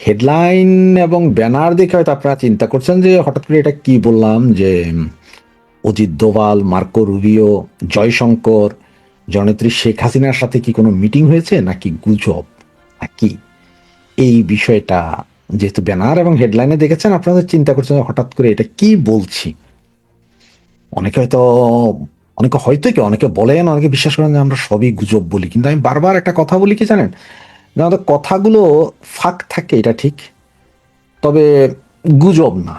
Headline এবং banner দেখে হয়তো আপনারা চিন্তা করছেন যে হঠাৎ করে এটা কি বললাম, যে অজিত দোভাল, মার্কো রুবিও, জয়শঙ্কর, জননেত্রী শেখ হাসিনার সাথে কি কোনো মিটিং হয়েছে নাকি গুজব নাকি এই বিষয়টা যেহেতু ব্যানার এবং হেডলাইনে দেখেছেন, আপনাদের চিন্তা করছেন হঠাৎ করে এটা কি বলছি। অনেকে হয়তো অনেকে বলেন, অনেকে বিশ্বাস করেন যে আমরা সবই গুজব বলি, কিন্তু আমি বারবার একটা কথা বলি কি জানেন, যে আমাদের কথাগুলো ফাঁক থাকে, এটা ঠিক, তবে গুজব না।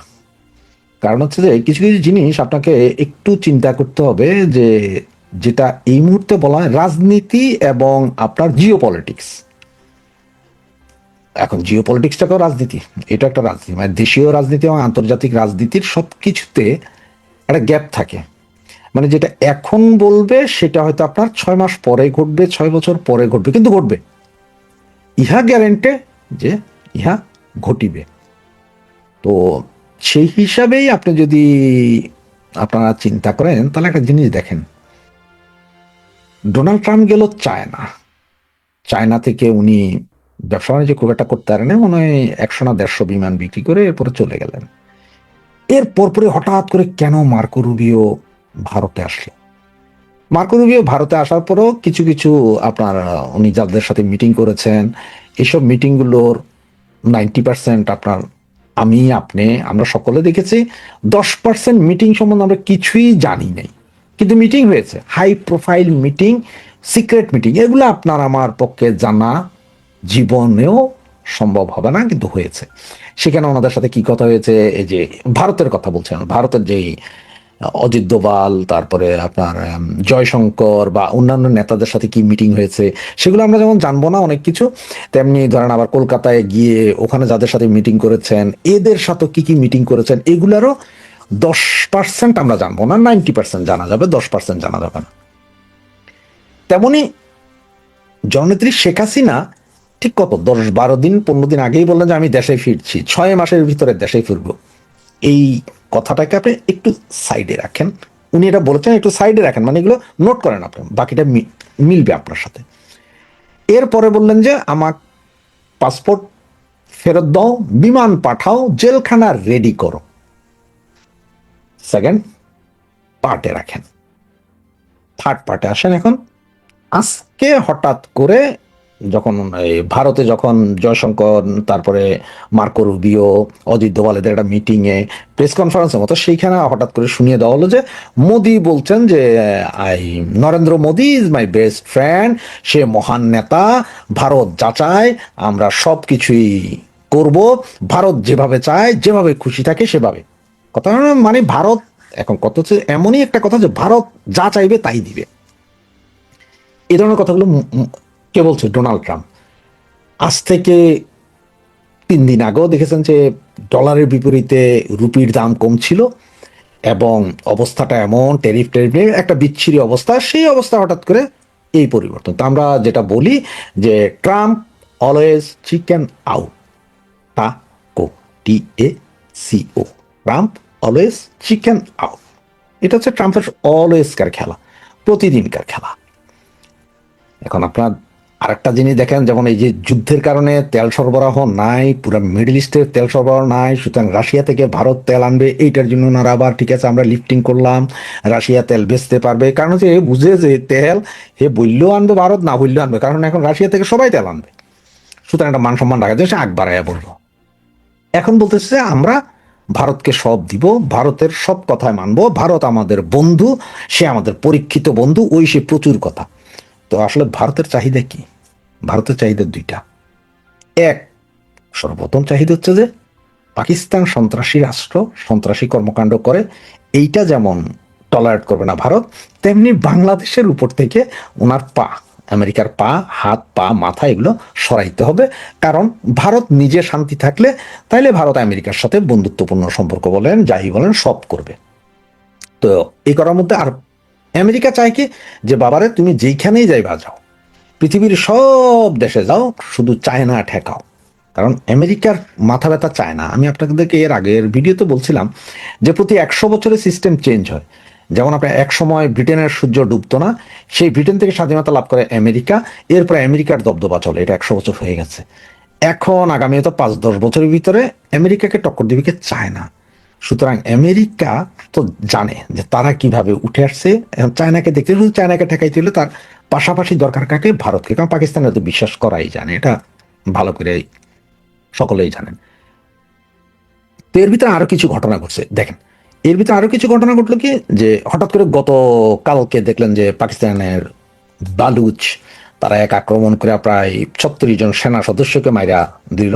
কারণ হচ্ছে যে কিছু কিছু জিনিস আপনাকে একটু চিন্তা করতে হবে, যে যেটা এই মুহূর্তে বলা হয় রাজনীতি এবং আপনার জিও পলিটিক্স। এখন জিও পলিটিক্সটাকেও রাজনীতি, এটা একটা রাজনীতি, মানে দেশীয় রাজনীতি এবং আন্তর্জাতিক রাজনীতির সবকিছুতে একটা গ্যাপ থাকে। মানে যেটা এখন বলবে সেটা হয়তো আপনার 6 মাস পরে ঘটবে, 6 বছর পরে ঘটবে, কিন্তু ঘটবে, ইহা গ্যারেন্টে যে ইহা ঘটিবে। তো সেই হিসাবেই আপনি যদি আপনারা চিন্তা করেন, তাহলে একটা জিনিস দেখেন, ডোনাল্ড ট্রাম্প গেল চায়না। চায়না থেকে উনি ব্যবসা বাণিজ্য খুব একটা করতে পারেন, মনে হয় 100 না 150 বিমান বিক্রি করে এরপরে চলে গেলেন। এর পরপরে হঠাৎ করে কেন মার্কো রুবিও ভারতে আসলো? মার্কো রুবিও ভারতে আসার পরও কিছু কিছু আপনার উনি যাদের সাথে মিটিং করেছেন, এসব মিটিংগুলোর 90% আপনার আমি আপনি আমরা সকলে দেখেছি। 10% মিটিং সম্বন্ধে আমরা কিছুই জানি নাই, কিন্তু মিটিং হয়েছে, high profile meeting, secret meeting, এগুলো আপনার আমার পক্ষে জানা জীবনেও সম্ভব হবে না, কিন্তু হয়েছে। সেখানে ওনাদের সাথে কি কথা হয়েছে, এই যে ভারতের কথা বলছেন, ভারতের যেই অজিত দোভাল, তারপরে আপনার জয়শঙ্কর বা অন্যান্য নেতাদের সাথে কি মিটিং হয়েছে, সেগুলো আমরা যেমন জানবো না অনেক কিছু, তেমনি ধরেন আবার কলকাতায় গিয়ে ওখানে যাদের সাথে মিটিং করেছেন এদের সাথে কি কি মিটিং করেছেন, এগুলারও 10% আমরা জানবো না, 90% জানা যাবে, 10% জানা যাবে না। তেমনি জননেত্রী শেখ হাসিনা ঠিক কত 10-12 দিন 15 দিন আগেই বললেন যে আমি দেশে ফিরছি, 6 মাসের ভিতরে দেশে ফিরবো। এই কথাটাকে আপনি একটু সাইডে রাখেন, উনি এটা বলেছেন, একটু সাইডে রাখেন, মানে এগুলো নোট করেন, আপনি বাকিটা মিলবে আপনার সাথে। এরপরে বললেন যে আমার পাসপোর্ট ফেরত দাও, বিমান পাঠাও, জেলখানা রেডি করো। সেকেন্ড পার্টে রাখেন, থার্ড পার্টে আসেন। এখন আজকে হঠাৎ করে যখন ভারতে যখন জয়শঙ্কর, তারপরে মার্কো রুবিও, অজিত দোভাল এদের একটা মিটিং এ প্রেস কনফারেন্সের মতো, সেইখানে হঠাৎ করে শুনিয়ে দেওয়া হলো যে মোদি বলছেন যে I Narendra Modi is my best friend, সে মহান নেতা, ভারত যা চায় আমরা সব কিছুই করব, ভারত যেভাবে চায়, যেভাবে খুশি থাকে সেভাবে। কথা মানে ভারত এখন কত হচ্ছে এমনই একটা কথা যে ভারত যা চাইবে তাই দিবে। এই ধরনের কথাগুলো কে বলছে? Donald Trump. আজ থেকে 3 দিন আগেও দেখেছেন যে ডলারের বিপরীতে রুপির দাম কম ছিল, এবং অবস্থাটা এমন ট্যারিফ একটা বিচ্ছিরি অবস্থা, সেই অবস্থা হঠাৎ করে এই পরিবর্তন। তো আমরা যেটা বলি যে Trump always chicken out, taco T A C O, Trump always chicken out. এটা হচ্ছে ট্রাম্পের অলওয়েজকার খেলা, প্রতিদিনকার খেলা। এখন আপনার আরেকটা জিনিস দেখেন, যেমন এই যে যুদ্ধের কারণে তেল সরবরাহ নাই, পুরো মিডল ইস্টের তেল সরবরাহ নাই, সুতরাং রাশিয়া থেকে ভারত তেল আনবে, এইটার জন্য ওনারা আবার ঠিক আছে আমরা লিফটিং করলাম, রাশিয়া তেল বেচতে পারবে, কারণ হচ্ছে বুঝে যে তেল হে বললেও আনবে ভারত, না বললেও আনবে, কারণ এখন রাশিয়া থেকে সবাই তেল আনবে, সুতরাং একটা মান সম্মান রাখা যায়, সে আগ বাড়াইয়া বলবো। এখন বলতেছে আমরা ভারতকে সব দিব, ভারতের সব কথায় মানবো, ভারত আমাদের বন্ধু, সে আমাদের পরীক্ষিত বন্ধু, ওই সে প্রচুর কথা। তো আসলে ভারতের চাহিদা কি? ভারতের চাহিদা দুইটা। এক, সর্বপ্রথম চাহিদা হচ্ছে যে পাকিস্তান সন্ত্রাসী রাষ্ট্র, সন্ত্রাসী কর্মকাণ্ড করে, এইটা যেমন টলারেট করবে না ভারত, তেমনি বাংলাদেশের উপর থেকে ওনার পা, আমেরিকার পা, হাত পা মাথা এগুলো সরাইতে হবে। কারণ ভারত নিজে শান্তি থাকলে তাইলে ভারত আমেরিকার সাথে বন্ধুত্বপূর্ণ সম্পর্ক বলেন যাই বলেন সব করবে। তো এই করার মধ্যে আর আমেরিকা চায় কি, যে বাবারে তুমি যেইখানেই যাইবা যাও, পৃথিবীর সব দেশে যাও, শুধু চায়না ঠেকাও। কারণ আমেরিকার মাথা ব্যথা চায় না। আমি আপনাদেরকে এর আগের ভিডিওতে বলছিলাম যে প্রতি 100 বছরে সিস্টেম চেঞ্জ হয়। যেমন আপনার এক সময় ব্রিটেনের সূর্য ডুবতো না, সেই ব্রিটেন থেকে স্বাধীনতা লাভ করে আমেরিকা, এরপরে আমেরিকার দবদবা চলে, এটা 100 বছর হয়ে গেছে। এখন আগামী হয়তো 5-10 বছরের ভিতরে আমেরিকাকে টক্কর দিবে কে? চায়না। সুতরাং আমেরিকা তো জানে যে তারা কিভাবে উঠে আসছে। এখন চায়নাকে দেখতে, শুধু চায়নাকে ঠেকাইতে হলে তার পাশাপাশি দরকার কাকে? ভারতকে। কারণ পাকিস্তানের তো বিশ্বাস করাই জানে, এটা ভালো করে সকলেই জানেন। তো এর ভিতরে আরো কিছু ঘটনা ঘটছে দেখেন। এর ভিতরে আরো কিছু ঘটনা ঘটলো কি, যে হঠাৎ করে গতকালকে দেখলেন যে পাকিস্তানের বালুচ তারা এক আক্রমণ করে প্রায় 36 জন সেনা সদস্যকে মাইরা দিল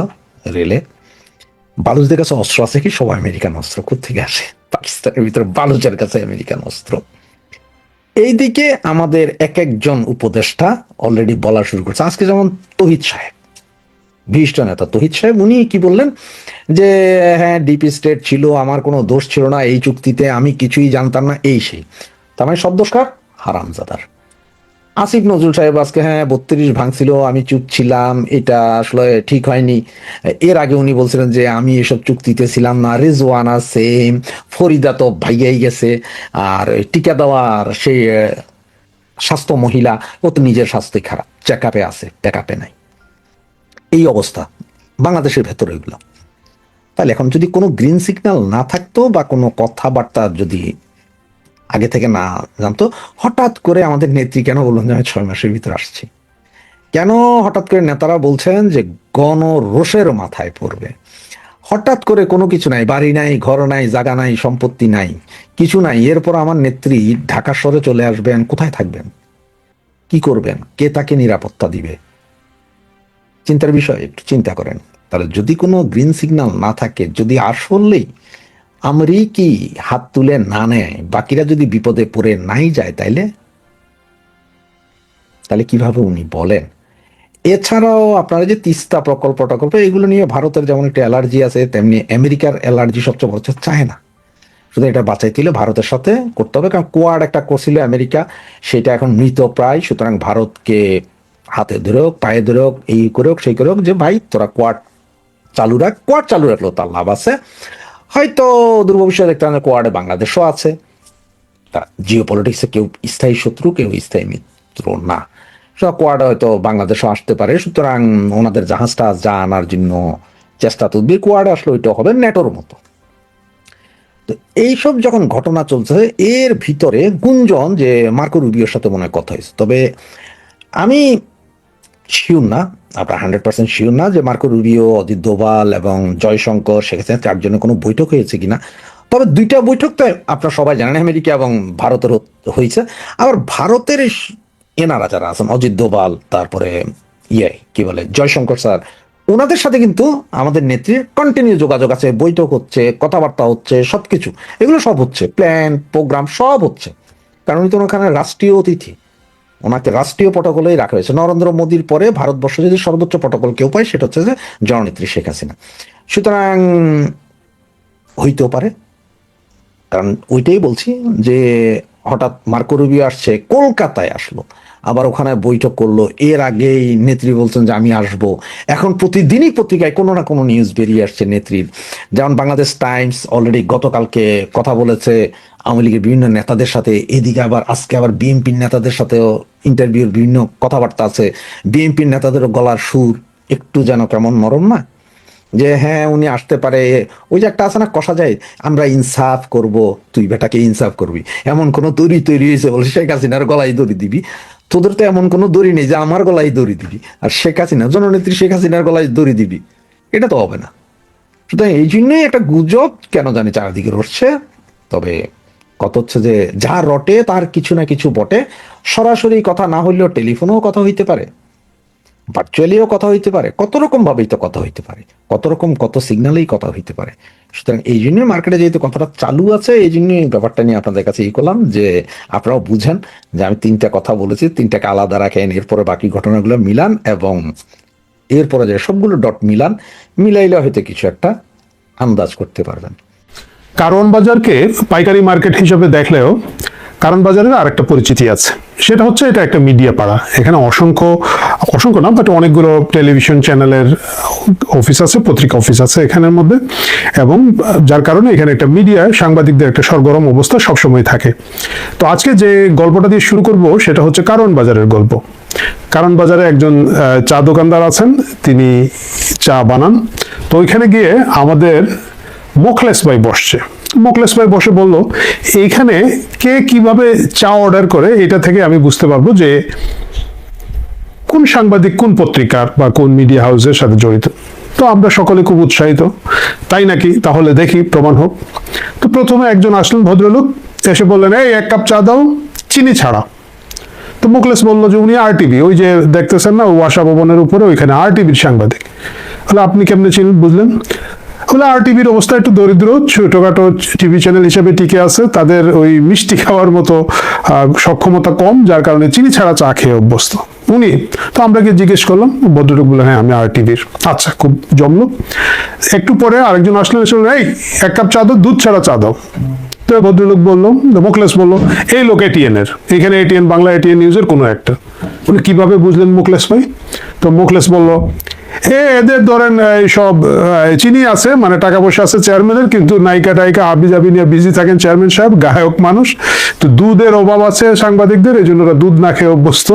রেলে। বালুচদের কাছে অস্ত্র আছে কি? সব আমেরিকান অস্ত্র। কোথেকে আসে? পাকিস্তানের ভিতরে বালুচের কাছে আমেরিকান অস্ত্র। এইদিকে আমাদের এক একজন উপদেষ্টা অলরেডি বলা শুরু করছে। আজকে যেমন তহিদ সাহেব, বিশিষ্ট নেতা তহিদ সাহেব, উনি কি বললেন যে হ্যাঁ ডিপ স্টেট ছিল, আমার কোনো দোষ ছিল না এই চুক্তিতে, আমি কিছুই জানতাম না, এই সেই। তার মানে সব দোষ কার? হারামজাদার। আসিফ নজরুল সাহেব আজকে হ্যাঁ 32 ভাঙছিল, আমি চুপ ছিলাম, এটা আসলে ঠিক হয়নি। এর আগে উনি বলছিলেন যে আমি এসব চুক্তিতে ছিলাম না। রেজওয়ান আছে, ফরিদা তো ভাইয়াই গেছে, আর টিকা দেওয়ার সেই স্বাস্থ্য মহিলা, ও তো নিজের স্বাস্থ্যই খারাপ, চেক আপে আছে, ব্যাক আপে নাই। এই অবস্থা বাংলাদেশের ভেতরে এগুলো। তাহলে এখন যদি কোনো গ্রিন সিগন্যাল না থাকতো বা কোনো কথাবার্তা যদি আগে থেকে না জানতো, হঠাৎ করে আমাদের নেত্রী কেন বললেন যে আমি 6 মাসের ভিতরে আসছি? কেন হঠাৎ করে নেতারা বলছেন যে গণরোষের মাথায় পড়বে? হঠাৎ করে কোনো কিছু নাই, বাড়ি নাই, ঘর নাই, জায়গা নাই, সম্পত্তি নাই, কিছু নাই, এরপর আমার নেত্রী ঢাকা শহরে চলে আসবেন, কোথায় থাকবেন? কি করবেন? কে তাকে নিরাপত্তা দিবে? চিন্তার বিষয়, একটু চিন্তা করেন। তাহলে যদি কোনো গ্রিন সিগন্যাল না থাকে, যদি আসলেই আমেরিকি হাত তুলে না নেয়, বাকিরা যদি বিপদে পড়ে নাই যায়, তাইলে তাহলে কিভাবে উনি বলেন? এছাড়াও আপনারা যে তিস্তা প্রকল্প টকল্প এগুলো নিয়ে ভারতের যেমন একটা অ্যালার্জি আছে, তেমনি আমেরিকার অ্যালার্জি সবচেয়ে বড় হচ্ছে চায়না। শুধু এটা বাঁচাইতে হলে ভারতের সাথে করতে হবে, কারণ কোয়াড একটা করছিল আমেরিকা, সেটা এখন মৃত প্রায়। সুতরাং ভারতকে হাতে ধরে হোক, পায়ে ধরে হোক, এই করে হোক, সেই করে হোক, যে ভাই তোরা কোয়াড চালু রাখ। কোয়াড চালু রাখলেও তার লাভ আছে। হয়তো দূর ভবিষ্যৎ দেখতে হবে কোয়াডে বাংলাদেশও আছে। জিও পলিটিক্সে কেউ স্থায়ী শত্রু, কেউ স্থায়ী মিত্র না। কোয়াডে হয়তো বাংলাদেশও আসতে পারে। সুতরাং ওনাদের জাহাজটা যা আনার জন্য চেষ্টা তদবির, কোয়াডে আসলে ওইটাও হবে ন্যাটোর মতো। তো এইসব যখন ঘটনা চলছে, এর ভিতরে গুঞ্জন যে মার্কো রুবিওর সাথে মনে হয় কথা হয়েছে, তবে আমি শিওর না, আপনার 100% শিওর না যে মার্কো রুবিও, অজিত দোভাল এবং জয়শঙ্কর সেখানে 4 জনের কোনো বৈঠক হয়েছে কিনা। তবে 2টা বৈঠক তো আপনারা সবাই জানেন আমেরিকা এবং ভারতের হয়েছে। আবার ভারতের এনারা যারা আছেন, অজিত দোভাল, তারপরে কি বলে জয়শঙ্কর স্যার, ওনাদের সাথে কিন্তু আমাদের নেত্রীর কন্টিনিউ যোগাযোগ আছে, বৈঠক হচ্ছে, কথাবার্তা হচ্ছে, সবকিছু এগুলো সব হচ্ছে, প্ল্যান প্রোগ্রাম সব হচ্ছে। কারণ উনি তো ওখানে রাষ্ট্রীয় অতিথি, ওনাকে রাষ্ট্রীয় প্রটোকলেই রাখা হয়েছে। নরেন্দ্র মোদীর পরে ভারতবর্ষ যদি সর্বোচ্চ প্রটোকল কেউ পায়, সেটা হচ্ছে যে জননেত্রী শেখ হাসিনা। সুতরাং হইতেও পারে, কারণ ওইটাই বলছি যে হঠাৎ মার্কো রুবিও আসছে, কলকাতায় আসলো, আবার ওখানে বৈঠক করলো। এর আগেই নেত্রী বলছেন যে আমি আসবো। এখন প্রতিদিনই পত্রিকায় কোনো না কোনো নিউজ বেরিয়ে আসছে নেত্রীর। যেমন বাংলাদেশ টাইমস অলরেডি গতকালকে কথা বলেছে আওয়ামী লীগের বিভিন্ন নেতাদের সাথে, এদিকে আবার আজকে আবার বিএনপির নেতাদের সাথেও ইন্টারভিউর বিভিন্ন কথাবার্তা আছে। বিএনপির নেতাদেরও গলার সুর একটু যেন কেমন নরম না, যে হ্যাঁ উনি আসতে পারে। ওই যে একটা আছে না, কষা যায়, আমরা ইনসাফ করব, তুই বেটাকে ইনসাফ করবি, এমন কোন দড়ি তৈরি হয়েছে বলে শেখ হাসিনার গলায় দড়ি দিবি? তোদের তো এমন কোনো দড়ি নেই যে আমার গলায় দড়ি দিবি, আর শেখ হাসিনা জননেত্রী শেখ হাসিনার গলায় দড়ি দিবি, এটা তো হবে না। সুতরাং এই জন্যই একটা গুজব কেন জানি চারিদিকে রটছে। তবে কত হচ্ছে যে যা রটে তার কিছু না কিছু বটে। সরাসরি কথা না হইলেও টেলিফোনেও কথা হইতে পারে, ভার্চুয়ালিও কথা হইতে পারে, কত রকম ভাবেই তো কথা হইতে পারে, কত রকম কত সিগন্যালেই কথা হইতে পারে। সুতরাং এই জন্যই মার্কেটে যেহেতু কথাটা চালু আছে, এই জন্যই ব্যাপারটা নিয়ে আপনাদের কাছে করলাম যে আপনারাও বুঝেন যে আমি 3টা কথা বলেছি, 3টাকে আলাদা রাখেন, এরপরে বাকি ঘটনাগুলো মিলান এবং এরপরে যে সবগুলো ডট মিলাইলে হয়তো কিছু একটা আন্দাজ করতে পারবেন। কারওয়ান বাজারকে পাইকারি মার্কেট হিসেবে দেখলেও কারণ বাজারের আর একটা পরিচিতি আছে, সেটা হচ্ছে এটা একটা মিডিয়া পাড়া। এখানে অসংখ্য না বাট অনেকগুলো টেলিভিশন চ্যানেলের অফিস আছে, পত্রিকা অফিস আছে এখানের মধ্যে, এবং যার কারণে এখানে একটা মিডিয়া সাংবাদিকদের একটা সরগরম অবস্থা সবসময় থাকে। তো আজকে যে গল্পটা দিয়ে শুরু করব সেটা হচ্ছে কারওয়ান বাজারের গল্প। কারণ বাজারে একজন চা দোকানদার আছেন, তিনি চা বানান। তো ওইখানে গিয়ে আমাদের মোখলেস ভাই বসছে। মোখলেস ভাই বসে বলল, এইখানে কে কিভাবে চা অর্ডার করে এটা থেকে আমি বুঝতে পারবো যে কোন সাংবাদিক কোন পত্রিকার বা কোন মিডিয়া হাউসের সাথে জড়িত। তো আমরা সকলে খুব উৎসাহিত, তাই নাকি, তাহলে দেখি প্রমাণ হোক। তো প্রথমে একজন আসলেন ভদ্রলোক, এসে বললেন, এই 1 কাপ চা দাও, চিনি ছাড়া। তো মুখলেস বললো যে উনি আরটিভি, ওই যে দেখতেছেন না ওয়াসা ভবনের উপরে, ওইখানে আরটিভির সাংবাদিক। বলে আপনি কেমনে চিনেন, বুঝলেন? বলে আরটিভির অবস্থা একটু দরিদ্র, ছোটখাটো টিভি চ্যানেল হিসেবে টিকে আছে, তাদের ওই মিষ্টি খাওয়ার মতো সক্ষমতা কম, যার কারণে চিনি ছাড়া চা খেয়ে অভ্যস্ত উনি। তো আমরা গিয়ে জিজ্ঞেস করলাম, ভদ্রলোক বলে হ্যাঁ আমি আরটিভির। আচ্ছা, খুব জমলো। একটু পরে আরেকজন আসলেন, এই 1 কাপ চা দাও, দুধ ছাড়া চা দাও। তো ভদ্রলোক বললো, মুখলেস বললো, এই লোক এটিএন এর, এখানে এটিএন বাংলা, এটিএন নিউজের কোনো একটা। উনি কিভাবে বুঝলেন মুখলেস ভাই? তো মুখলেস বললো, এদের ধরেন সব চিনি আছে, মানে টাকা পয়সা আছে চেয়ারম্যানের, কিন্তু নায়িকা টাইকা আবি জাবি নিয়ে বিজি থাকেন চেয়ারম্যান সাহেব, গায়ক মানুষ, তো দুধের অভাব আছে সাংবাদিকদের, এই জন্য ওরা দুধ না খেয়ে অভ্যস্ত,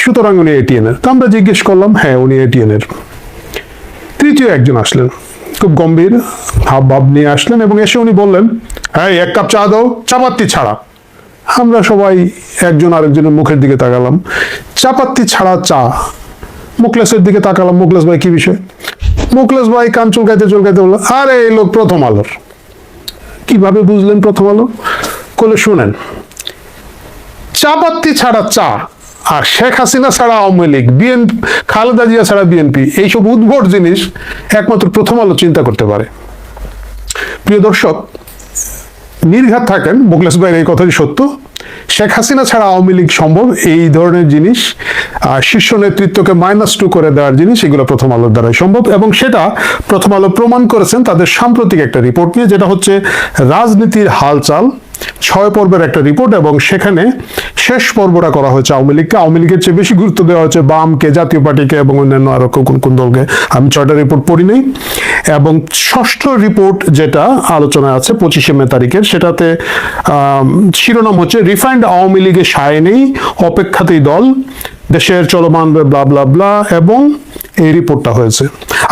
সুতরাং উনি এটিএন এর। তো আমরা জিজ্ঞেস করলাম, হ্যাঁ উনি এটিএন এর। তৃতীয় একজন আসলেন, খুব গম্ভীর হাব ভাব নিয়ে আসলেন, এবং এসে উনি বললেন, হ্যাঁ 1 কাপ চা দাও, চাপাত্তি ছাড়া। আমরা সবাই একজন আরেকজনের মুখের দিকে তাকালাম, চাপাত্তি ছাড়া চা। মুখলেসের দিকে তাকালাম, মুখলেস ভাই কি বিষয়? মুখলেস ভাই কান চুলকাইতে চুলকাইতে বললো, আরে এই লোক প্রথম আলোর। কিভাবে বুঝলেন প্রথম আলো? বলে শুনেন, চাপাত্তি ছাড়া চা আর শেখ হাসিনা ছাড়া আওয়ামী লীগ, বিএনপি খালেদা জিয়া ছাড়া বিএনপি, এইসব উদ্ভট জিনিস একমাত্র প্রথম আলো চিন্তা করতে পারে। প্রিয় দর্শক, নির্ঘাত থাকেন, মুখলেস ভাইয়ের এই কথাটি সত্য। শেখ হাসিনা ছাড়া আওয়ামী লীগ সম্ভব, এই ধরনের জিনিস শীর্ষ নেতৃত্বকে -2 করে দেওয়ার জিনিস, এগুলো প্রথম আলোর দ্বারাই সম্ভব, এবং সেটা প্রথম আলো প্রমাণ করেছেন তাদের সাম্প্রতিক একটা রিপোর্ট নিয়ে, যেটা হচ্ছে রাজনীতির হালচাল 6 পর্বের একটা রিপোর্ট, এবং সেখানে শেষ পর্বটা করা হয়েছে আওয়ামী লীগকে। আওয়ামী লীগের চেয়ে বেশি গুরুত্ব দেওয়া হচ্ছে বামকে, জাতীয় পার্টিকে, এবং অন্যান্য আরো কোন কোন দলকে। আমি 6টা রিপোর্ট পড়ি নাই। এবং 6ষ্ঠ রিপোর্ট যেটা আলোচনায় আছে 25শে মে তারিখের, সেটাতে শিরোনাম হচ্ছে রিফাইন্ড আওয়ামী লীগের সায় নেই, অপেক্ষাতেই দল, দেশের চলমান ব্লা ব্লা ব্লা, এবং এই রিপোর্টটা হয়েছে।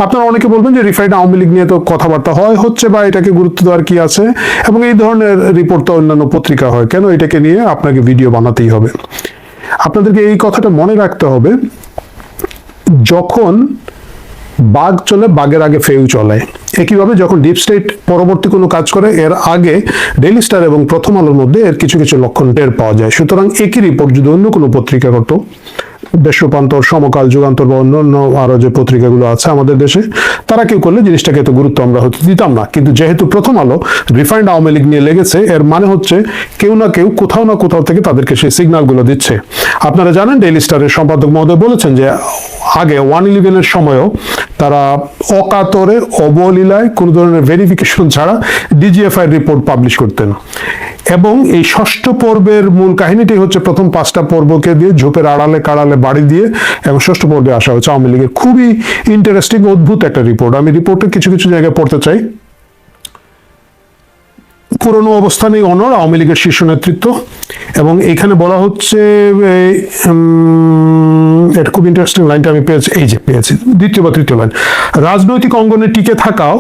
আপনারা অনেকে বলবেন যে রিফাইন্ড আওয়ামী লীগ নিয়ে তো কথাবার্তা হচ্ছে, বা এটাকে গুরুত্ব দেওয়ার কি আছে, এবং এই ধরনের রিপোর্ট তো অন্যান্য পত্রিকা হয়, কেন এটাকে নিয়ে আপনাকে ভিডিও বানাতেই হবে? আপনাদেরকে এই কথাটা মনে রাখতে হবে, যখন বাঘ চলে বাঘের আগে ফেউ চলে, একইভাবে যখন ডিপ স্টেট পরবর্তী কোনো কাজ করে, এর আগে ডেইলি স্টার এবং প্রথম আলোর মধ্যে এর কিছু কিছু লক্ষণ টের পাওয়া যায়। সুতরাং একই রিপোর্ট যদি অন্য কোনো পত্রিকা করতো, দেশ রূপান্তর, সমকাল, যুগান্তর বা অন্যান্য আরো যে পত্রিকাগুলো আছে আমাদের দেশে, তারা কেউ করলে জিনিসটাকে এত গুরুত্ব আমরা হতে দিতাম না। কিন্তু যেহেতু প্রথম আলো রিফাইন্ড আওয়ামী লীগ নিয়ে লেগেছে, এর মানে হচ্ছে কেউ না কেউ কোথাও না কোথাও থেকে তাদেরকে সেই সিগন্যালগুলো দিচ্ছে। আপনারা জানেন, ডেইলি স্টারের সম্পাদক মহোদয় বলেছেন যে আগে 111-এর সময়ও তারা অকাতরে, অবলীলায়, কোনো ধরনের ভেরিফিকেশন ছাড়া ডিজিএফআই রিপোর্ট পাবলিশ করতেন। এবং এই 6ষ্ঠ পর্বের মূল কাহিনীটি হচ্ছে প্রথম 5টা পর্বকে দিয়ে ঝোপের আড়ালে কাড়ালে বাড়ি দিয়ে, এবং 6ষ্ঠ পর্বে আসা হচ্ছে আওয়ামী লীগের। খুবই ইন্টারেস্টিং, অদ্ভুত একটা রিপোর্ট। আমি রিপোর্টে কিছু কিছু জায়গায় পড়তে চাই। পুরনো অবস্থানেই অনড় আওয়ামী লীগের শীর্ষ নেতৃত্ব, এবং এখানে বলা হচ্ছে, এটা খুব ইন্টারেস্টিং লাইনটা আমি পেয়েছি, এই যে পেয়েছি, 2য় বা 3য় লাইন, রাজনৈতিক অঙ্গনে টিকে থাকাও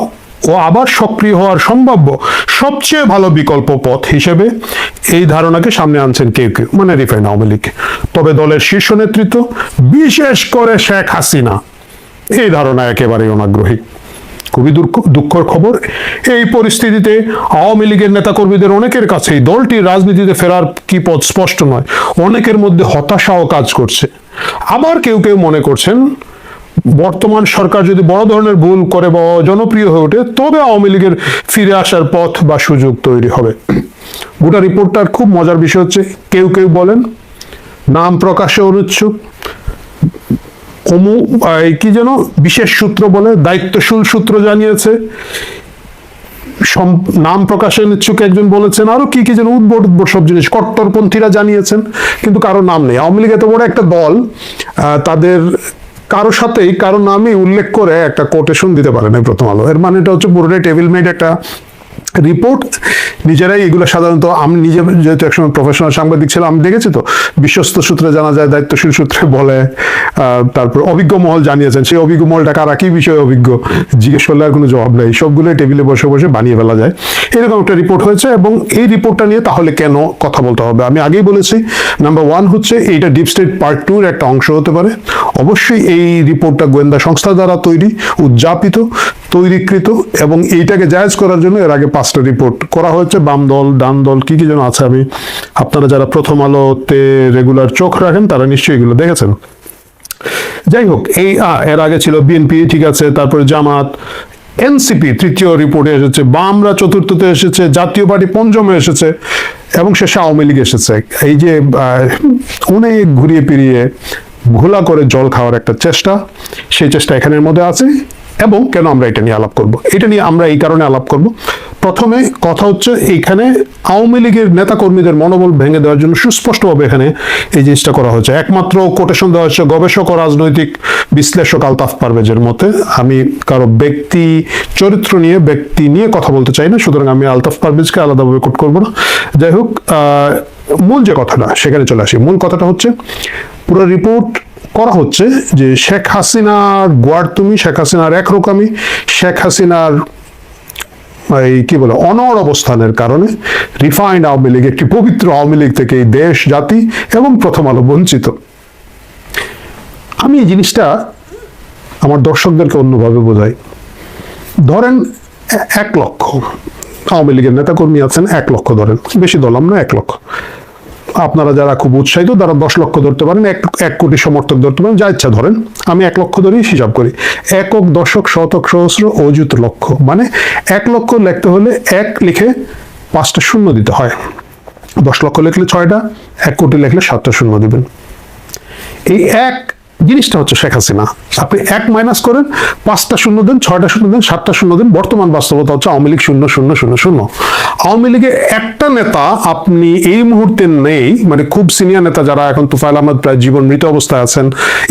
ও আবার সক্রিয় হওয়ার সম্ভাব্য সবচেয়ে ভালো বিকল্প পথ হিসেবে এই ধারণাকে সামনে আনছেন কেউ কেউ, মানে রিফাইন্ড আওয়ামী লীগ। তবে দলের শীর্ষ নেতৃত্ব, বিশেষ করে শেখ হাসিনা, এই ধারণা একেবারেই অনাগ্রহী। খুবই দুঃখের খবর। এই পরিস্থিতিতে আওয়ামী লীগের নেতাকর্মীদের অনেকের কাছেই দলটির রাজনীতিতে ফেরার কি পথ স্পষ্ট নয়। অনেকের মধ্যে হতাশাও কাজ করছে। আবার কেউ কেউ মনে করছেন, বর্তমান সরকার যদি বড় ধরনের ভুল করে বা জনপ্রিয় হয়ে ওঠে, তবে আওয়ামী লীগের ফিরে আসার পথ বা সুযোগ তৈরি হবে। গোটা রিপোর্টটার খুব মজার বিষয় হচ্ছে, কেউ কেউ বলেন, নাম প্রকাশে অনুচ্ছুক, কি যেন বিশেষ সূত্র বলে, দায়িত্বশীল সূত্র জানিয়েছে, নাম প্রকাশে ইচ্ছুক একজন বলেছেন, আরো কি কি যেন উদ্ভট উদ্ভট সব জিনিস কট্টরপন্থীরা জানিয়েছেন, কিন্তু কারো নাম নেই। আওয়ামী লীগ এত বড় একটা দল, তাদের কারো সাথেই কারো নামই উল্লেখ করে একটা কোটেশন দিতে পারে না প্রথম আলো। এর মানে এটা হচ্ছে পুরোটাই টেবিল মেড একটা রিপোর্ট নিজেরাই এগুলো সাধারণত, আমি নিজে যেহেতু একসময় প্রফেশনাল সাংবাদিক ছিলাম, আমি দেখেছি তো, বিশ্বস্ত সূত্রে জানা যায়, দায়িত্বশীল সূত্রে বলে, তারপর অভিজ্ঞ মহল জানিয়েছেন, সেই অভিজ্ঞ মহলটা কারা, কি বিষয়ে অভিজ্ঞ, জিজ্ঞেস করলে আর কোনো জবাব নেই, সবগুলো টেবিলে বসে বসে বানিয়ে ফেলা যায়। এরকম একটা রিপোর্ট হয়েছে, এবং এই রিপোর্টটা নিয়ে তাহলে কেন কথা বলতে হবে? আমি আগেই বলেছি, নাম্বার 1 হচ্ছে এইটা ডিপ স্টেট পার্ট 2 এর একটা অংশ হতে পারে। অবশ্যই এই রিপোর্টটা গোয়েন্দা সংস্থা দ্বারা তৈরি, উদযাপিত, তৈরিকৃত, এবং এইটাকে জায়েজ করার জন্য এর আগে 5টা রিপোর্ট করা হয়েছে। বাম দল, ডান দল, কি কি যেন আছে, আমি, আপনারা যারা প্রথম আলোতে রেগুলার চোখ রাখেন তারা নিশ্চয়ই এগুলো দেখেছেন। যাই হোক, এই এর আগে ছিল বিএনপি, ঠিক আছে, তারপরে জামাত, এনসিপি তৃতীয় রিপোর্টে এসেছে, বামরা চতুর্থতে এসেছে, জাতীয় পার্টি পঞ্চমে এসেছে, এবং শেষে আওয়ামী লীগ এসেছে। এই যে অনেক ঘুরিয়ে ফিরিয়ে ঘোলা করে জল খাওয়ার একটা চেষ্টা, সেই চেষ্টা এখানের মধ্যে আছে। এবং কেন আমরা এটা নিয়ে আলাপ করব? এটা নিয়ে আমরা এই কারণে আলাপ করব, প্রথমে কথা হচ্ছে এইখানে আওয়ামী লীগের নেতাকর্মীদের মনোবল ভেঙে দেওয়ার জন্য সুস্পষ্টভাবে এখানে এই জিনিসটা করা হয়েছে। একমাত্র কোটেশন দেওয়া হচ্ছে গবেষক ও রাজনৈতিক বিশ্লেষক আলতাফ পারভেজের মতে। আমি কারো ব্যক্তি চরিত্র নিয়ে, ব্যক্তি নিয়ে কথা বলতে চাই না, সুতরাং আমি আলতাফ পারভেজকে আলাদাভাবে কোট করবো না। যাই হোক, মূল যে কথাটা সেখানে চলে আসি। মূল কথাটা হচ্ছে, পুরো রিপোর্ট করা হচ্ছে যে শেখ হাসিনার গোয়ার্তুমি, শেখ হাসিনার একরকমি, শেখ হাসিনার এই কি বলে অনড় অবস্থানের কারণে রিফাইন্ড আওয়ামী লীগ, একটি পবিত্র আওয়ামী লীগ থেকে এই দেশ, জাতি এবং প্রথম আলো বঞ্চিত। আমি এই জিনিসটা আমার দর্শকদেরকে অন্যভাবে বোঝাই। ধরেন 1 লক্ষ আওয়ামী লীগের নেতাকর্মী আছেন, 1 লক্ষ ধরেন, বেশি ধরলাম না, 1 লক্ষ। আপনারা যারা খুব উৎসাহিত তারা 10 লক্ষ ধরতে পারেন, 1 কোটি সমর্থক ধরতে পারেন, যা ইচ্ছা ধরেন। আমি 1 লক্ষ ধরেই হিসাব করি। একক, দশক, শতক, সহস্র, অযুত লক্ষ, মানে 1 লক্ষ লিখতে হলে 1 লিখে 5টা শূন্য দিতে হয়। 10 লক্ষ লিখলে 6টা, 1 কোটি লিখলে 7টা শূন্য দিবেন। এই এক জিনিসটা হচ্ছে শেখ হাসিনা। আপনি 1 মাইনাস করেন, 5টা শূন্য দেন, 6টা শূন্য দেন, 7টা শূন্য দেন। বর্তমান বাস্তবতা হচ্ছে আওয়ামী লীগ 0 0 0 0। আওয়ামী লীগের একটা নেতা আপনি এই মুহূর্তে নেই, মানে খুব সিনিয়র নেতা যারা এখন, তুফাইল আহমেদ প্রায় জীবন মৃত অবস্থায় আছেন,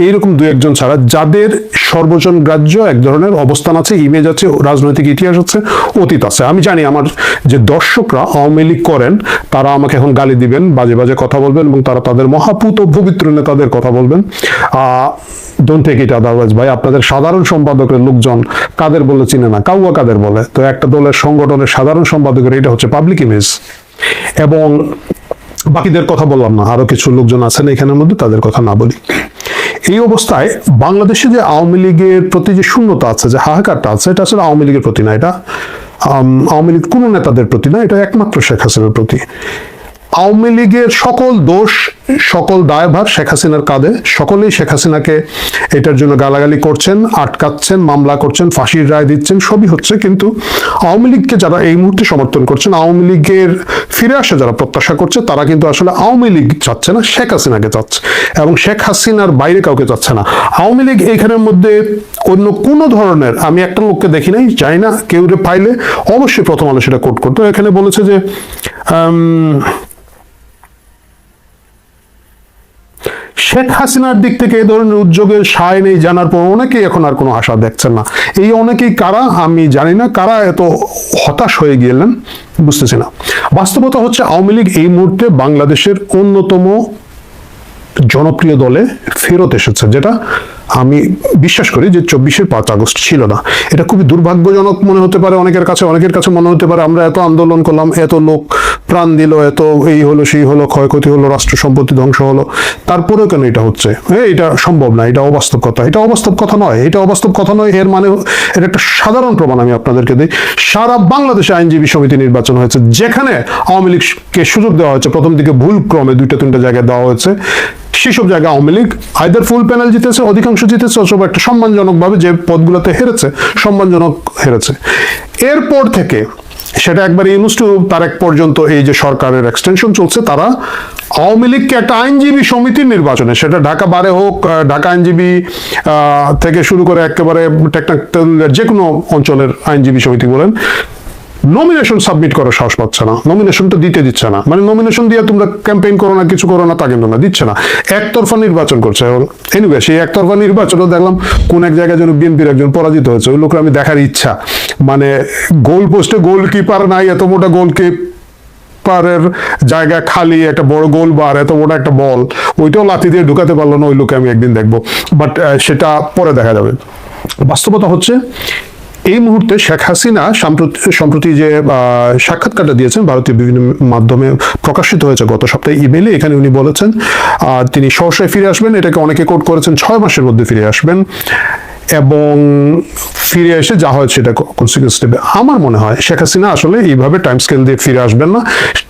এইরকম 2-1 জন ছাড়া, যাদের সর্বজন গ্রাহ্য এক ধরনের অবস্থান আছে, ইমেজ আছে, রাজনৈতিক ইতিহাস আছে, অতীত আছে। আমি জানি আমার যে দর্শকরা আওয়ামী লীগ করেন তারা আমাকে এখন গালি দিবেন, বাজে বাজে কথা বলবেন, এবং তারা তাদের মহাপুত ও পবিত্র নেতাদের কথা বলবেন। Don't take it otherwise. ভাই, আপনাদের সাধারণ সম্পাদকের লোকজন কাদের বলে চিনে না, কাউয়া কাদের বলে। তো একটা দলের সংগঠনের সাধারণ সম্পাদকের এটা হচ্ছে পাবলিক ইমেজ। এবং বাকিদের কথা বললাম না, আরো কিছু লোকজন আছেন এখানের মধ্যে, তাদের কথা না বলি। এই অবস্থায় বাংলাদেশে যে আওয়ামী লীগের প্রতি যে শূন্যতা আছে, যে হাহাকারটা আছে, এটা আসলে আওয়ামী লীগের প্রতি না, এটা আওয়ামী লীগ কোনো নেতাদের প্রতি না, এটা একমাত্র শেখ হাসিনার প্রতি। আওয়ামী লীগের সকল দোষ, সকল দায়ভার শেখ হাসিনার কাঁধে। সকলেই শেখ হাসিনাকে এটার জন্য গালাগালি করছেন, আটকাচ্ছেন, মামলা করছেন, ফাঁসির রায় দিচ্ছেন, সবই হচ্ছে। কিন্তু আওয়ামী লীগকে যারা এই মুহূর্তে সমর্থন করছেন, আওয়ামী লীগের ফিরে আসা যারা প্রত্যাশা করছে, তারা কিন্তু আসলে আওয়ামী লীগ চাচ্ছে না, শেখ হাসিনাকে চাচ্ছে, এবং শেখ হাসিনার বাইরে কাউকে চাচ্ছে না। আওয়ামী লীগ এইখানের মধ্যে অন্য কোনো ধরনের, আমি একটা লোককে দেখি নাই, চাই না, কেউ পাইলে অবশ্যই প্রথম আলো সেটা কোট করতো। এখানে বলেছে যে শেখ হাসিনার দিক থেকে এই ধরনের উদ্যোগের সায় নেই জানার পর অনেকেই এখন আর কোনো আশা দেখছেন না। এই অনেকেই কারা আমি জানি না, কারা এত হতাশ হয়ে গেলেন বুঝতেছি না। বাস্তবতা হচ্ছে আওয়ামী লীগ এই মুহূর্তে বাংলাদেশের অন্যতম জনপ্রিয় দলে ফেরত এসেছে, যেটা আমি বিশ্বাস করি যে 24-এর 5 আগস্ট ছিল না। এটা খুবই দুর্ভাগ্যজনক মনে হতে পারে অনেকের কাছে মনে হতে পারে আমরা এত আন্দোলন করলাম, এত লোক প্রাণ দিল, এত এই হলো সেই হলো, ক্ষয়ক্ষতি হলো, রাষ্ট্র সম্পত্তি ধ্বংস হলো, তারপরেও কেন এটা হচ্ছে? এটা সম্ভব না, এটা অবাস্তব কথা। এটা অবাস্তব কথা নয়, এটা অবাস্তব কথা নয়, এর মানে এটা একটা সাধারণ প্রমাণ আমি আপনাদেরকে দিই। সারা বাংলাদেশে আইনজীবী সমিতি নির্বাচন হয়েছে, যেখানে আওয়ামী লীগকে সুযোগ দেওয়া হয়েছে, প্রথম দিকে ভুল ক্রমে 2-3টা জায়গায় দেওয়া হয়েছে, সেসব জায়গায় আওয়ামী লীগ আইদার ফুল প্যানেল জিতেছে, অধিকাংশ জিতেছে, অথবা একটা সম্মানজনকভাবে যে পদগুলোতে হেরেছে, সম্মানজনক হেরেছে। এরপর থেকে সেটা একবার ইউনুস টু তারেক পর্যন্ত এই যে সরকারের এক্সটেনশন চলছে, তারা আওয়ামী লীগকে একটা আইনজীবী সমিতির নির্বাচনে, সেটা ঢাকা বারে হোক, ঢাকা আইনজীবী থেকে শুরু করে একেবারে টেকনাফের যে কোনো অঞ্চলের আইনজীবী সমিতি বলেন, নমিনেশন সাবমিট করার সাহস পাচ্ছে না, নমিনেশনটা দিতে দিচ্ছে না। মানে নমিনেশন দিয়ে তোমরা ক্যাম্পেইন করো না, কিছু করো না, তা কিন্তু না, দিচ্ছে না, একতরফা নির্বাচন করছে। এবং এনিওয়ে সেই একতরফা নির্বাচনও দেখলাম কোন এক জায়গায় যেন বিএনপির একজন পরাজিত হয়েছে, ওই লোকরা আমি দেখার ইচ্ছা মানে গোল পোস্টে গোলকিপার নাই, এত মোটা গোলকিপারের জায়গা খালি, একটা বড় গোল বার, এত বড় একটা বল, ওইটাও লাথি দিয়ে ঢুকাতে পারলো না, ওই লোকে আমি একদিন দেখবো, বাট সেটা পরে দেখা যাবে। বাস্তবতা হচ্ছে এই মুহূর্তে শেখ হাসিনা সম্প্রতি যে সাক্ষাৎকারটা দিয়েছেন ভারতীয় বিভিন্ন মাধ্যমে প্রকাশিত হয়েছে গত সপ্তাহে ইমেইলে, এখানে উনি বলেছেন তিনি সহসায় ফিরে আসবেন, এটাকে অনেকে কোট করেছেন 6 মাসের মধ্যে ফিরে আসবেন, এবং ফিরে এসে যা হয় সেটা কনসিকুয়েন্স নেবে। আমার মনে হয় শেখ হাসিনা আসলে এইভাবে টাইম স্কেল দিয়ে ফিরে আসবেন না।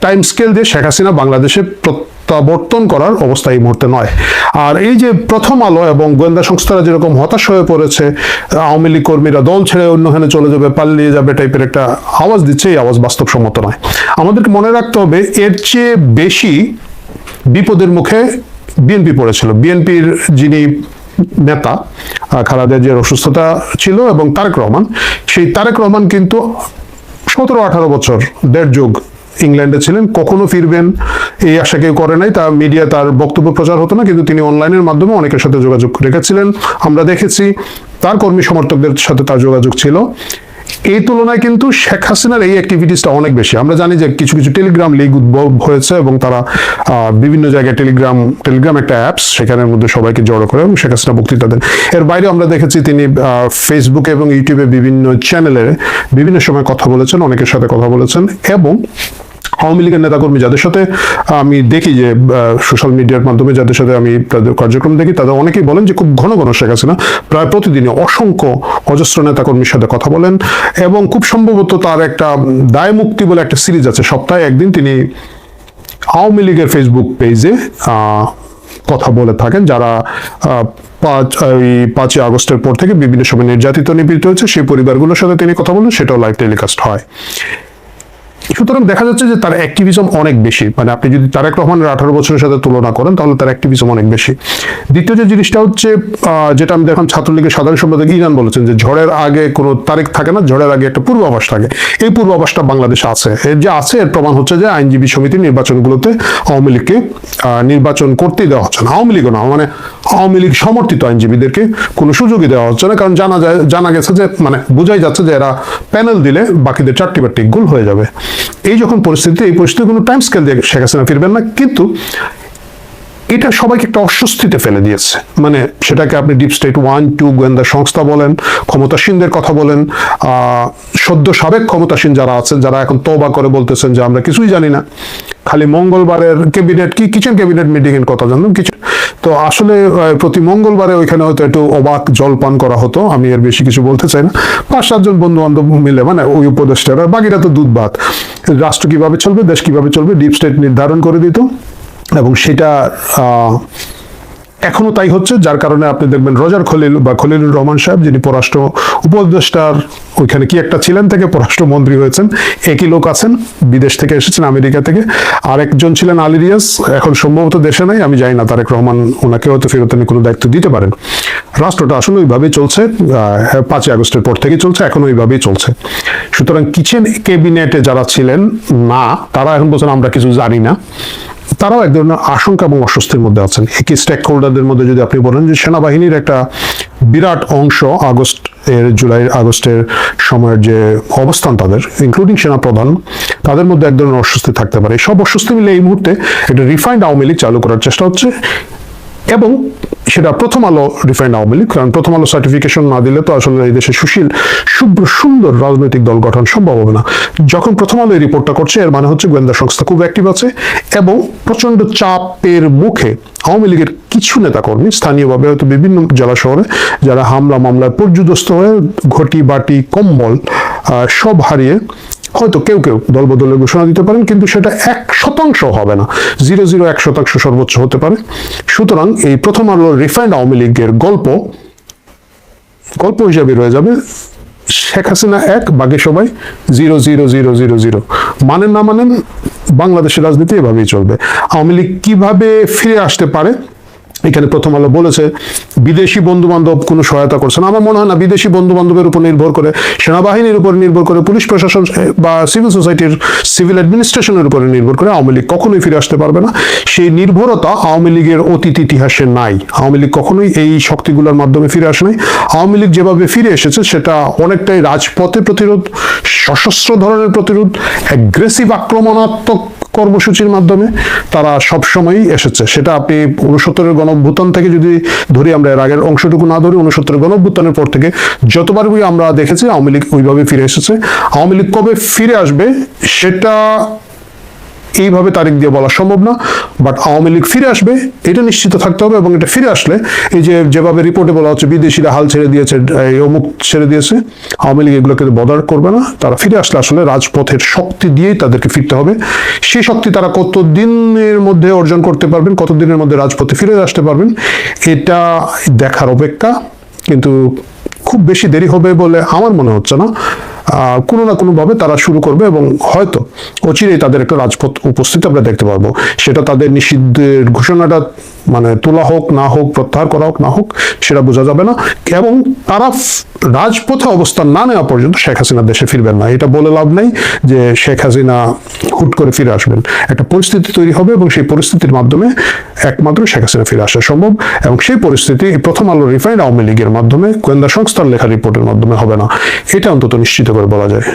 টাইম স্কেল দিয়ে শেখ হাসিনা বাংলাদেশে প্রত্যাবর্তন করার অবস্থা এই মুহূর্তে নয়। আর এই যে প্রথম আলো এবং গোয়েন্দা সংস্থারা যেরকম হতাশ হয়ে পড়েছে, আওয়ামী লীগ কর্মীরা দল ছেড়ে অন্যখানে চলে যাবে, পালিয়ে যাবে টাইপের একটা আওয়াজ দিচ্ছে, এই আওয়াজ বাস্তবসম্মত নয়। আমাদেরকে মনে রাখতে হবে এর চেয়ে বেশি বিপদের মুখে বিএনপি পড়েছিল। বিএনপির যিনি নেতা খালেদা জিয়ার অসুস্থতা ছিল এবং তারেক রহমান, সেই তারেক রহমান কিন্তু 17-18 বছর, 1.5 যুগ ইংল্যান্ডে ছিলেন, কখনো ফিরবেন এই আশা কেউ করে নাই। তার মিডিয়া তার বক্তব্য প্রচার হতো না, কিন্তু তিনি অনলাইনের মাধ্যমে অনেকের সাথে যোগাযোগ রেখেছিলেন, আমরা দেখেছি। তার কর্মী সমর্থকদের সাথে তার যোগাযোগ ছিল। এই তুলনায় কিন্তু শেখ হাসিনার এই অ্যাক্টিভিটিসটা অনেক বেশি। আমরা জানি যে কিছু কিছু টেলিগ্রাম লিগ উদ্ভব হয়েছে এবং তারা বিভিন্ন জায়গায় টেলিগ্রাম একটা অ্যাপস, সেখানের মধ্যে সবাইকে জড়ো করে এবং শেখ হাসিনা বক্তৃতা দেন। এর বাইরে আমরা দেখেছি তিনি ফেসবুকে এবং ইউটিউবে বিভিন্ন চ্যানেলে বিভিন্ন সময় কথা বলেছেন, অনেকের সাথে কথা বলেছেন, এবং আওয়ামী লীগের নেতাকর্মী যাদের সাথে আমি দেখি যে সোশ্যাল মিডিয়ার মাধ্যমে যাদের সাথে আমি তাদের কার্যক্রম দেখি, তাদের অনেকেই বলেন যে খুব ঘন ঘন শেখ হাসিনা প্রায় প্রতিদিনই অসংখ্য অজস্র নেতাকর্মীর সাথে কথা বলেন, এবং খুব সম্ভবত তার একটা দায় মুক্তি বলে একটা সিরিজ আছে, সপ্তাহে একদিন তিনি আওয়ামী লীগের ফেসবুক পেজে কথা বলে থাকেন, যারা 5ই আগস্টের পর থেকে বিভিন্ন সময় নির্যাতিত নিপীড়িত হয়েছে, সেই পরিবারগুলোর সাথে তিনি কথা বলেন, সেটাও লাইভ টেলিকাস্ট হয়। সুতরাং দেখা যাচ্ছে যে তার অ্যাক্টিভিজম অনেক বেশি। মানে আপনি যদি তারেক রহমানের 18 বছরের সাথে তুলনা করেন, তাহলে তার অ্যাক্টিভিজম অনেক বেশি। দ্বিতীয় যে জিনিসটা হচ্ছে, যেটা আমি দেখলাম ছাত্রলীগের সাধারণ সম্পাদক ইরান বলেছেন যে ঝড়ের আগে কোনো তারিখ থাকে না, ঝড়ের আগে একটা পূর্বাভাস থাকে। এই পূর্বাভাসটা বাংলাদেশে আছে। এর যে আছে, এর প্রমাণ হচ্ছে যে আইনজীবী সমিতির নির্বাচনগুলোতে আওয়ামী লীগকে নির্বাচন করতেই দেওয়া হচ্ছে না। আওয়ামী লীগও না, মানে আওয়ামী লীগ সমর্থিত আইনজীবীদেরকে কোনো সুযোগই দেওয়া হচ্ছে না, কারণ জানা গেছে যে, মানে বোঝাই যাচ্ছে যে এরা প্যানেল দিলে বাকিদের 4টি গোল হয়ে যাবে। এই যখন পরিস্থিতি, এই পরিস্থিতি কোনো টাইম স্কেল দিয়ে শেখ হাসিনা ফিরবেন না, কিন্তু এটা সবাইকে একটা অস্বস্তিতে ফেলে দিয়েছে। মানে সেটাকে আপনি ডিপ স্টেট 1-2 গোয়েন্দা সংস্থা বলেন, ক্ষমতাসীনদের কথা বলেন, সদ্য সাবেক ক্ষমতাসীন যারা আছেন, যারা এখন তওবা করে বলতেছেন যে আমরা কিছুই জানি না, খালি মঙ্গলবারের কিচেন ক্যাবিনেট মিটিং এর কথা জানলাম কিছু। তো আসলে প্রতি মঙ্গলবারে ওইখানে হয়তো একটু অবাক জলপান করা হতো, আমি এর বেশি কিছু বলতে চাই না। 5-7 জন বন্ধু বান্ধব মিলে, মানে ওই উপদেষ্টারা, বাকিরা তো দুধ ভাত, রাষ্ট্র কিভাবে চলবে, দেশ কিভাবে চলবে, ডিপ স্টেট নির্ধারণ করে দিত, এবং সেটা এখনো তাই হচ্ছে। যার কারণে আপনি দেখবেন রজার খলিল বা খলিলুর রহমান সাহেব, যিনি পররাষ্ট্র উপদেষ্টার ওইখানে কি একটা ছিলেন, থেকে পররাষ্ট্রমন্ত্রী হয়েছেন, একই লোক আছেন, বিদেশ থেকে এসেছেন, আমেরিকা থেকে। আরেকজন ছিলেন আলী রিয়াজ, এখন সম্ভবত দেশে নাই, আমি জানি না, তারেক রহমান ওনাকে হয়তো ফেরত এনে কোনো দায়িত্ব দিতে পারেন। রাষ্ট্রটা আসলে ওইভাবেই চলছে, 5ই আগস্টের পর থেকে চলছে, এখন ওইভাবেই চলছে। সুতরাং কিচেন ক্যাবিনেটে যারা ছিলেন না, তারা এখন বলছেন আমরা কিছু জানি না, তারাও এক ধরনের আশঙ্কা এবং অস্বস্তির মধ্যে আছেন। একই স্টেক হোল্ডারদের মধ্যে যদি আপনি বলেন যে সেনাবাহিনীর একটা বিরাট অংশ জুলাই আগস্টের সময়ের যে অবস্থান তাদের, ইনক্লুডিং সেনাপ্রধান, তাদের মধ্যে এক ধরনের অস্বস্তি থাকতে পারে। সব অস্বস্তি মিলে এই মুহূর্তে একটা রিফাইন্ড আওয়ামী লীগ চালু করার চেষ্টা হচ্ছে, এবং সেটা প্রথম আলো রিফাইন্ড আওয়ামী লীগ, কারণ প্রথম আলো সার্টিফিকেশন না দিলে তো আসলে এই দেশে সুশীল শুভ্র সুন্দর রাজনৈতিক দল গঠন সম্ভব হবে না। যখন প্রথম আলো এই রিপোর্টটা করছে, এর মানে হচ্ছে গোয়েন্দা সংস্থা খুব অ্যাক্টিভ আছে, এবং প্রচন্ড চাপের মুখে আওয়ামী লীগের কিছু নেতাকর্মী স্থানীয়ভাবে হয়তো বিভিন্ন জেলা শহরে, যারা হামলা মামলায় পর্যুদস্ত হয়ে ঘটি বাটি কম্বল সব হারিয়ে হয়তো কেউ দলবদলের ঘোষণা দিতে পারেন, কিন্তু সেটা 1% হবে না, 0.01% সর্বোচ্চ হতে পারে। সুতরাং এই প্রথম আলো রিফাইন্ড আওয়ামী লীগের গল্প হিসাবে রয়ে যাবে শেখ হাসিনা 1, বাকি সবাই 0.0000। মানেন না মানেন, বাংলাদেশের রাজনীতি এভাবেই চলবে। আওয়ামী লীগ কিভাবে ফিরে আসতে পারে এখানে প্রথম আলো বলেছে বিদেশি বন্ধু বান্ধব কোনো সহায়তা করছে না। আমার মনে হয় না বিদেশি বন্ধু বান্ধবের উপর নির্ভর করে, সেনাবাহিনীর উপর নির্ভর করে, পুলিশ প্রশাসন বা সিভিল সোসাইটির সিভিল অ্যাডমিনিস্ট্রেশনের উপরে নির্ভর করে আওয়ামী লীগ কখনোই ফিরে আসতে পারবে না। সেই নির্ভরতা আওয়ামী লীগের অতীত ইতিহাসে নাই। আওয়ামী লীগ কখনোই এই শক্তিগুলোর মাধ্যমে ফিরে আসে নাই। আওয়ামী লীগ যেভাবে ফিরে এসেছে সেটা অনেকটাই রাজপথে প্রতিরোধ, সশস্ত্র ধরনের প্রতিরোধ, অ্যাগ্রেসিভ আক্রমণাত্মক কর্মসূচির মাধ্যমে তারা সবসময়ই এসেছে। সেটা আপনি 69-এর গণঅভ্যুত্থান থেকে যদি ধরি, আমরা এর আগের অংশটুকু না ধরি, 69-এর গণঅভ্যুত্থানের পর থেকে যতবারই আমরা দেখেছি আওয়ামী লীগ ওইভাবে ফিরে এসেছে। আওয়ামী লীগ কবে ফিরে আসবে সেটা এইভাবে তারিখ দিয়ে বলা সম্ভব না, বাট আওয়ামী লীগ ফিরে আসবে এটা নিশ্চিত থাকতে হবে। এবং এটা ফিরে আসলে এই যে যেভাবে রিপোর্টে বলা হচ্ছে বিদেশিরা হাল ছেড়ে দিয়েছে, এই অমুক ছেড়ে দিয়েছে, আওয়ামী লীগ এগুলোকে বদার করবে না। তারা ফিরে আসলে আসলে রাজপথের শক্তি দিয়েই তাদেরকে ফিরতে হবে। সেই শক্তি তারা কত দিনের মধ্যে অর্জন করতে পারবেন, কত দিনের মধ্যে রাজপথে ফিরে আসতে পারবেন, এটা দেখার অপেক্ষা। কিন্তু খুব বেশি দেরি হবে বলে আমার মনে হচ্ছে না। কোনো না কোনোভাবে তারা শুরু করবে এবং হয়তো অচিরেই তাদের একটা রাজপথ উপস্থিতি আমরা দেখতে পারবো। সেটা তাদের নিষিদ্ধের ঘোষণাটা মানে তোলা হোক না হোক, প্রত্যাহার করা হোক না হোক, সেটা বোঝা যাবে না। এবং তারা রাজপথে অবস্থান না নেওয়া পর্যন্ত শেখ হাসিনা দেশে ফিরবেন না। এটা বলে লাভ নেই যে শেখ হাসিনা হুট করে ফিরে আসবেন। একটা পরিস্থিতি তৈরি হবে এবং সেই পরিস্থিতির মাধ্যমে একমাত্র শেখ হাসিনা ফিরে আসা সম্ভব। এবং সেই পরিস্থিতি প্রথম আলো রিফাইন্ড আওয়ামী লীগের মাধ্যমে, গোয়েন্দা সংস্থার লেখা রিপোর্টের মাধ্যমে হবে না। এটা অন্তত নিশ্চিত করে বলা যায়।